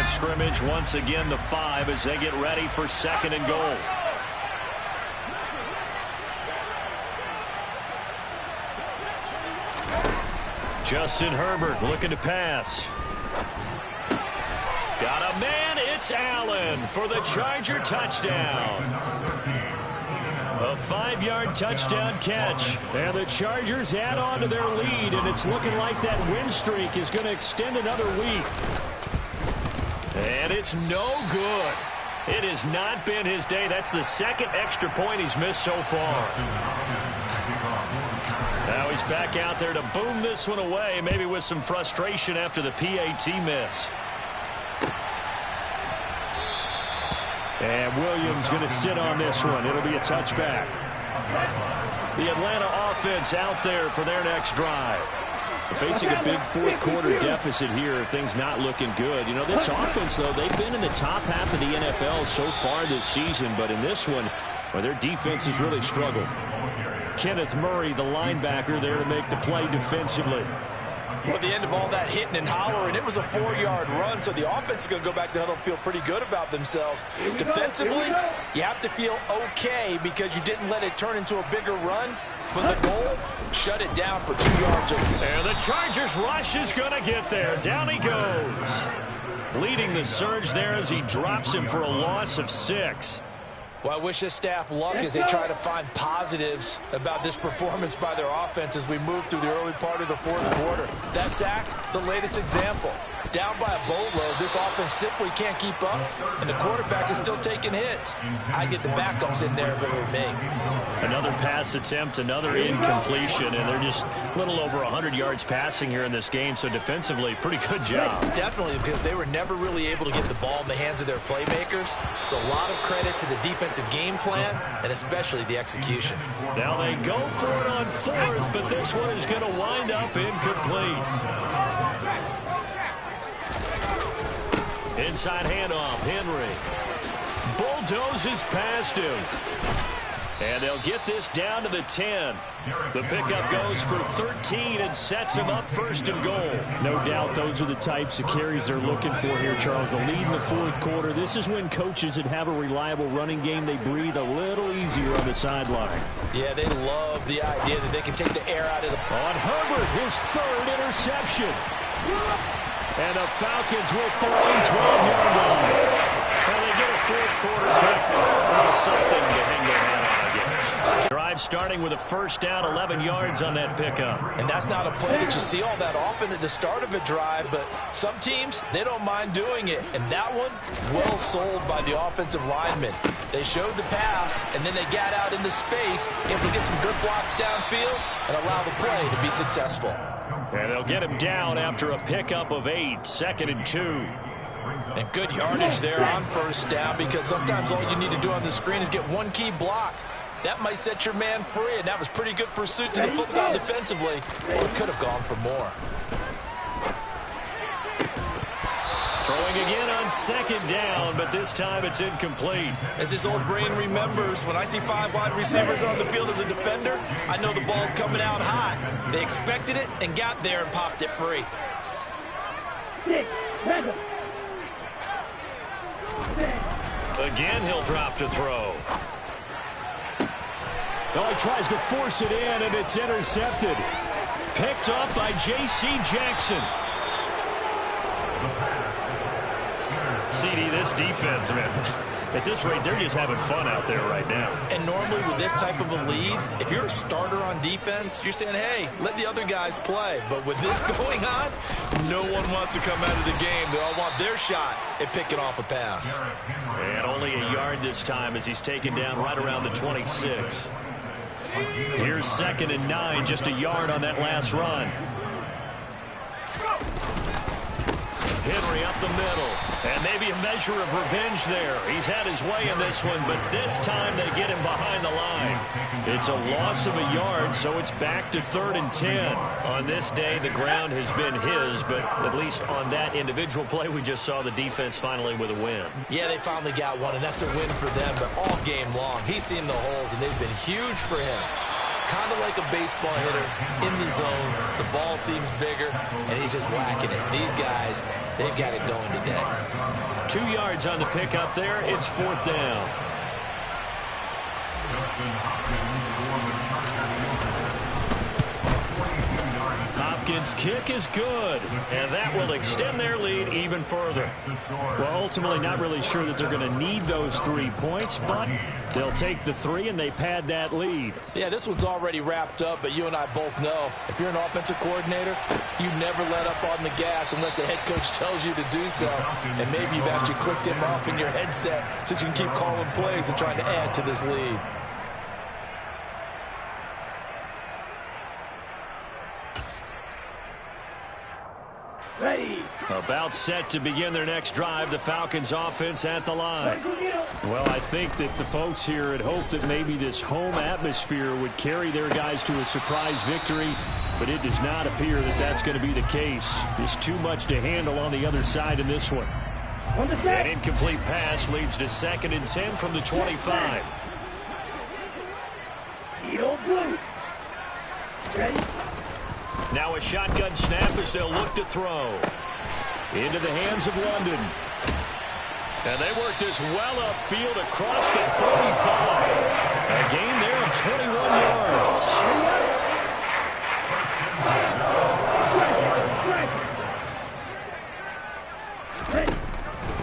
of scrimmage, once again the 5 as they get ready for 2nd and goal. Justin Herbert looking to pass. Got a man, it's Allen for the Charger touchdown. A 5-yard touchdown catch. And the Chargers add on to their lead, and it's looking like that win streak is going to extend another week. And it's no good. It has not been his day. That's the 2nd extra point he's missed so far. Now he's back out there to boom this one away, maybe with some frustration after the PAT miss. And Williams going to sit on this one. It'll be a touchback. The Atlanta offense out there for their next drive. Facing a big 4th quarter deficit here, things not looking good. You know, this offense, though, they've been in the top half of the NFL so far this season, but in this one, well, their defense has really struggled. Kenneth Murray, the linebacker, there to make the play defensively. Well, at the end of all that hitting and hollering, it was a 4-yard run, so the offense is going to go back to huddle and feel pretty good about themselves. Defensively, you have to feel okay because you didn't let it turn into a bigger run. But the goal, shut it down for 2 yards. And the Chargers rush is going to get there. Down he goes. Leading the surge there as he drops him for a loss of 6. Well, I wish this staff luck as they try to find positives about this performance by their offense as we move through the early part of the 4th quarter. That sack, the latest example. Down by a boatload, this offense simply can't keep up, and the quarterback is still taking hits. I get the backups in there if it were me. Another pass attempt, another incompletion, and they're just a little over 100 yards passing here in this game, so defensively, pretty good job. Definitely, because they were never really able to get the ball in the hands of their playmakers, so a lot of credit to the defensive game plan, and especially the execution. Now they go for it on 4th, but this one is going to wind up incomplete. Inside handoff, Henry bulldozes past him. And they'll get this down to the 10. The pickup goes for 13 and sets him up 1st and goal. No doubt those are the types of carries they're looking for here, Charles. The lead in the 4th quarter. This is when coaches that have a reliable running game, they breathe a little easier on the sideline. Yeah, they love the idea that they can take the air out of the... On Herbert, his 3rd interception. And the Falcons with 12-yard line. And they get a 4th quarter pick. Something to hang their hat on, I guess. Drive starting with a 1st down, 11 yards on that pickup. And that's not a play that you see all that often at the start of a drive, but some teams, they don't mind doing it. And that one, well sold by the offensive lineman. They showed the pass, and then they got out into space, able to get some good blocks downfield, and allow the play to be successful. And they'll get him down after a pickup of 8, 2nd and 2. And good yardage there on 1st down, because sometimes all you need to do on the screen is get one key block. That might set your man free, and that was pretty good pursuit to the football defensively. Or it could have gone for more. Throwing again on 2nd down, but this time it's incomplete. As his old brain remembers, when I see 5 wide receivers on the field as a defender, I know the ball's coming out high. They expected it and got there and popped it free. Again, he'll drop to throw. Oh, he tries to force it in, and it's intercepted. Picked up by J.C. Jackson. CD, this defense, man, at this rate, they're just having fun out there right now. And normally with this type of a lead, if you're a starter on defense, you're saying, hey, let the other guys play. But with this going on, no one wants to come out of the game. They all want their shot at picking off a pass. And only a yard this time as he's taken down right around the 26. Here's 2nd and 9, just a yard on that last run. Henry up the middle, and maybe a measure of revenge there. He's had his way in this one, but this time they get him behind the line. It's a loss of a yard, so it's back to 3rd and 10. On this day, the ground has been his, but at least on that individual play, we just saw the defense finally with a win. Yeah, they finally got one, and that's a win for them, but all game long, he's seen the holes, and they've been huge for him. kind of like a baseball hitter in the zone. The ball seems bigger, and he's just whacking it. These guys, they've got it going today. 2 yards on the pickup there. It's 4th down. Hopkins' kick is good, and that will extend their lead even further. Well, ultimately, not really sure that they're going to need those 3 points, but they'll take the 3, and they pad that lead. Yeah, this one's already wrapped up, but you and I both know if you're an offensive coordinator, you never let up on the gas unless the head coach tells you to do so. And maybe you've actually clicked him off in your headset so you can keep calling plays and trying to add to this lead. About set to begin their next drive, the Falcons offense at the line. Well, I think that the folks here had hoped that maybe this home atmosphere would carry their guys to a surprise victory, but it does not appear that that's going to be the case. There's too much to handle on the other side in this one. An incomplete pass leads to 2nd and 10 from the 25. Now a shotgun snap as they'll look to throw. Into the hands of London. And they work this well upfield across the 35. A gain there of 21 yards.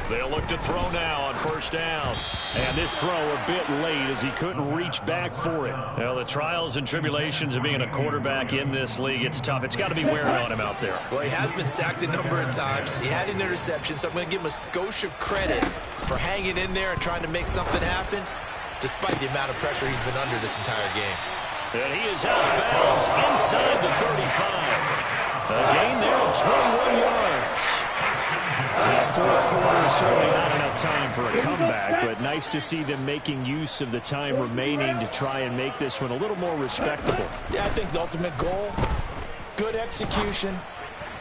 They'll look to throw now on 1st down. And this throw a bit late as he couldn't reach back for it. Well, the trials and tribulations of being a quarterback in this league, it's tough. It's got to be wearing on him out there. Well, he has been sacked a number of times. He had an interception, so I'm going to give him a skosh of credit for hanging in there and trying to make something happen, despite the amount of pressure he's been under this entire game. And he is out of bounds inside the 35. A gain there of 21 yards. That 4th quarter is certainly not enough time for a comeback, but nice to see them making use of the time remaining to try and make this one a little more respectable. Yeah, I think the ultimate goal, good execution,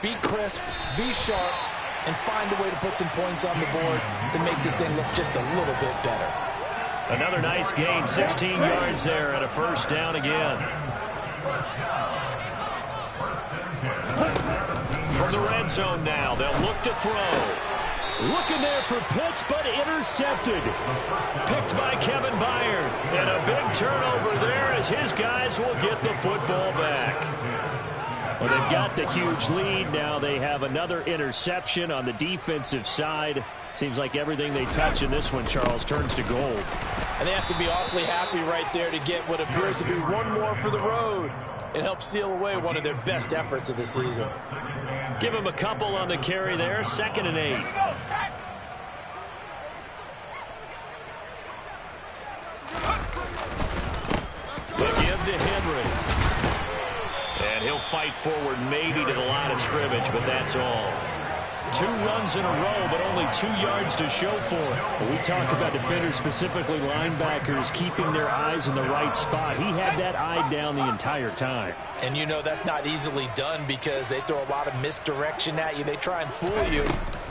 be crisp, be sharp, and find a way to put some points on the board to make this thing look just a little bit better. Another nice gain, 16 yards there at a 1st down again. From the red zone now, they'll look to throw. Looking there for Pitts, but intercepted. Picked by Kevin Byard. And a big turnover there as his guys will get the football back. Well, they've got the huge lead. Now they have another interception on the defensive side. Seems like everything they touch in this one, Charles, turns to gold. And they have to be awfully happy right there to get what appears to be one more for the road. It helps seal away one of their best efforts of the season. Give him a couple on the carry there, 2nd and 8. The give to Henry. And he'll fight forward maybe to the line of scrimmage, but that's all. 2 runs in a row, but only 2 yards to show for it. When we talk about defenders, specifically linebackers, keeping their eyes in the right spot. He had that eye down the entire time. And you know that's not easily done because they throw a lot of misdirection at you. They try and fool you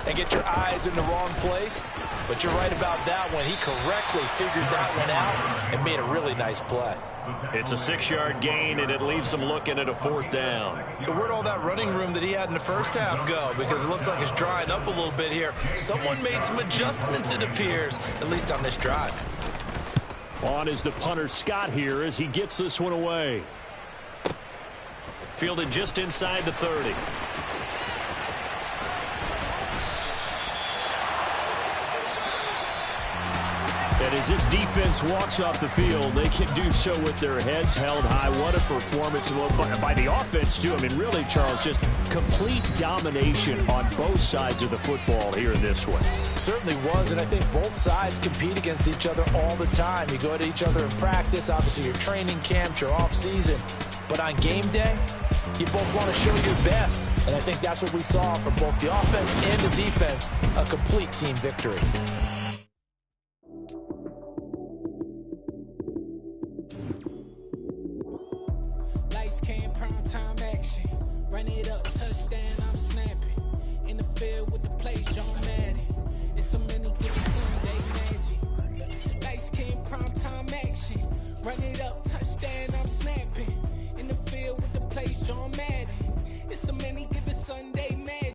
and get your eyes in the wrong place. But you're right about that one. He correctly figured that one out and made a really nice play. It's a 6-yard gain, and it leaves them looking at a 4th down. So where'd all that running room that he had in the first half go? Because it looks like it's drying up a little bit here. Someone made some adjustments, it appears, at least on this drive. On is the punter Scott here as he gets this one away. Fielded just inside the 30. And as this defense walks off the field, they can do so with their heads held high. What a performance by the offense, too. I mean, really, Charles, just complete domination on both sides of the football here in this one. Certainly was, and I think both sides compete against each other all the time. You go at each other in practice, obviously your training camps, your off-season. But on game day, you both want to show your best. And I think that's what we saw from both the offense and the defense, a complete team victory. Lights came, prime time action. Run it up, touchdown, I'm snapping. In the field with the play, John Madden. It's a minute to the Sunday magic. Lights came, prime time action. Run it up, touchdown, I'm snapping. place, John Madden. It's so many different